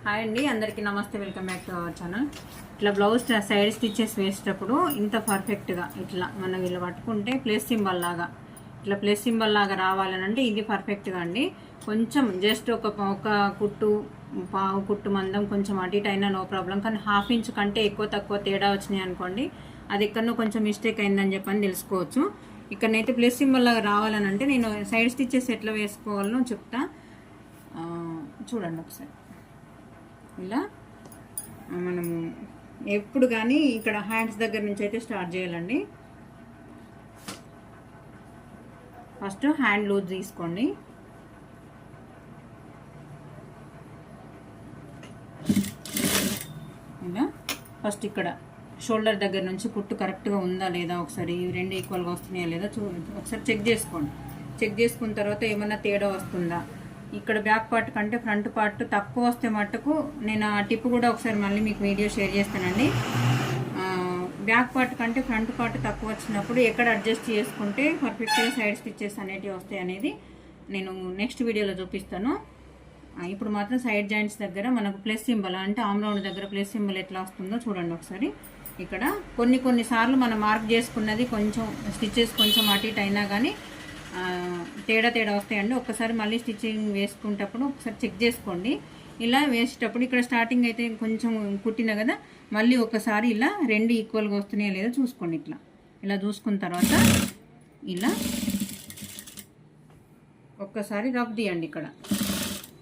Hi అండి, అందరికీ నమస్తే. Welcome back to our channel. ఇట్లా బ్లౌజ్ సైడ్ స్టిచెస్ వేసేటప్పుడు ఇంత పర్ఫెక్ట్గా ఇట్లా మనం ఇలా పట్టుకుంటే ప్లస్ సింబల్ లాగా ఇట్లా ప్లస్ సింబల్ లాగా రావాలనంటే ఇది పర్ఫెక్ట్గా అండి. కొంచెం జస్ట్ ఒక కుట్టు పావు కుట్టు మందం కొంచెం అటు ఇటు అయినా నో ప్రాబ్లం. కానీ హాఫ్ ఇంచ్ కంటే ఎక్కువ తక్కువ తేడా వచ్చినాయి అనుకోండి, అది ఎక్కడనో కొంచెం మిస్టేక్ అయిందని చెప్పని తెలుసుకోవచ్చు. ఇక్కడనైతే ప్లస్ సింబల్ లాగా రావాలనంటే నేను సైడ్ స్టిచెస్ ఎట్లా వేసుకోవాలనో చెప్తా, చూడండి ఒకసారి. ఇలా మనము ఎప్పుడు కానీ ఇక్కడ హ్యాండ్స్ దగ్గర నుంచి అయితే స్టార్ట్ చేయాలండి. ఫస్ట్ హ్యాండ్ లూజ్ తీసుకోండి. ఇలా ఫస్ట్ ఇక్కడ షోల్డర్ దగ్గర నుంచి కుట్టు కరెక్ట్గా ఉందా లేదా ఒకసారి, రెండు ఈక్వల్గా వస్తున్నాయా లేదా ఒకసారి చెక్ చేసుకోండి. చెక్ చేసుకున్న తర్వాత ఏమన్నా తేడా వస్తుందా, ఇక్కడ బ్యాక్ పార్ట్ కంటే ఫ్రంట్ పార్ట్ తక్కువ వస్తే మట్టుకు నేను ఆ టిప్ కూడా ఒకసారి మళ్ళీ మీకు వీడియో షేర్ చేస్తానండి. బ్యాక్ పార్ట్ కంటే ఫ్రంట్ పార్ట్ తక్కువ వచ్చినప్పుడు ఎక్కడ అడ్జస్ట్ చేసుకుంటే పర్ఫెక్ట్గా సైడ్ స్టిచెస్ అనేటివి వస్తాయి అనేది నేను నెక్స్ట్ వీడియోలో చూపిస్తాను. ఇప్పుడు మాత్రం సైడ్ జాయింట్స్ దగ్గర మనకు ప్లస్ సింబల్ అంటే ఆమ్ రౌండ్ దగ్గర ప్లస్ సింబల్ ఎట్లా వస్తుందో చూడండి ఒకసారి. ఇక్కడ కొన్ని సార్లు మనం మార్క్ చేసుకున్నది కొంచెం స్టిచెస్ కొంచెం అటు ఇటు అయినా కానీ తేడా వస్తాయండి. ఒక్కసారి మళ్ళీ స్టిచ్చింగ్ వేసుకునేటప్పుడు ఒకసారి చెక్ చేసుకోండి. ఇలా వేసేటప్పుడు ఇక్కడ స్టార్టింగ్ అయితే కొంచెం కుట్టిన కదా, మళ్ళీ ఒకసారి ఇలా రెండు ఈక్వల్గా వస్తున్నాయా లేదా చూసుకోండి. ఇలా చూసుకున్న తర్వాత ఇలా ఒక్కసారి రబ్ తీయండి. ఇక్కడ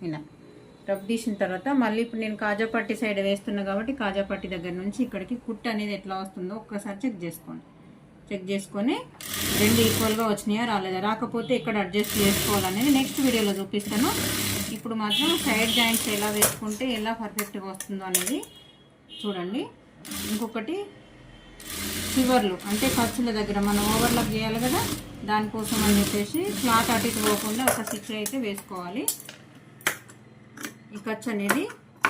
ఇలా రబ్ తీసిన తర్వాత మళ్ళీ ఇప్పుడు నేను కాజాపట్టి సైడ్ వేస్తున్నా కాబట్టి కాజాపట్టి దగ్గర నుంచి ఇక్కడికి కుట్టు అనేది ఎట్లా వస్తుందో ఒక్కసారి చెక్ చేసుకోండి. చెక్ చేసుకొని రెండు ఈక్వల్గా వచ్చినాయా రాలేదా, రాకపోతే ఇక్కడ అడ్జస్ట్ చేసుకోవాలనేది నెక్స్ట్ వీడియోలో చూపిస్తాను. ఇప్పుడు మాత్రం సైడ్ జాయింట్స్ ఎలా వేసుకుంటే ఎలా పర్ఫెక్ట్గా వస్తుందో అనేది చూడండి. ఇంకొకటి చివర్లు అంటే ఖర్చుల దగ్గర మనం ఓవర్లాక్ చేయాలి కదా, దానికోసం అని చెప్పేసి క్లాత్ అటు ఇటు పోకుండా ఒక స్టిచ్ అయితే వేసుకోవాలి. ఈ ఖర్చు అనేది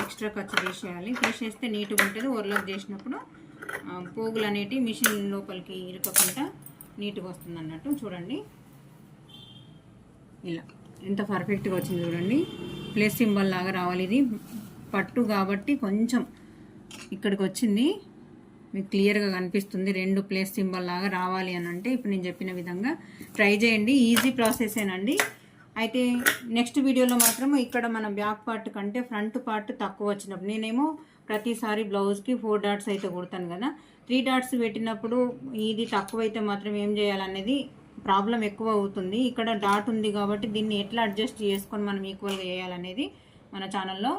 ఎక్స్ట్రా ఖర్చు తీసేయాలి. తీసేస్తే నీట్గా ఉంటుంది. ఓవర్లాక్ చేసినప్పుడు పోగులు అనేటివి మిషన్ లోపలికి ఇరుకకుండా నీట్గా వస్తుంది అన్నట్టు. చూడండి ఇలా ఎంత పర్ఫెక్ట్గా వచ్చింది చూడండి. ప్లస్ సింబల్ లాగా రావాలి. ఇది పట్టు కాబట్టి కొంచెం ఇక్కడికి వచ్చింది, మీకు క్లియర్గా కనిపిస్తుంది. రెండు ప్లస్ సింబల్ లాగా రావాలి అని అంటే ఇప్పుడు నేను చెప్పిన విధంగా ట్రై చేయండి. ఈజీ ప్రాసెసేనండి. అయితే నెక్స్ట్ వీడియోలో మాత్రం ఇక్కడ మన బ్యాక్ పార్ట్ కంటే ఫ్రంట్ పార్ట్ తక్కువ వచ్చినప్పుడు నేనేమో ప్రతిసారి బ్లౌజ్కి 4 డాట్స్ అయితే కుడతాను కదా, 3 డాట్స్ పెట్టినప్పుడు ఇది తక్కువ అయితే మాత్రం ఏం చేయాలనేది ప్రాబ్లం ఎక్కువ అవుతుంది. ఇక్కడ డాట్ ఉంది కాబట్టి దీన్ని ఎట్లా అడ్జస్ట్ చేసుకొని మనం ఈక్వల్గా చేయాలనేది మన ఛానల్లో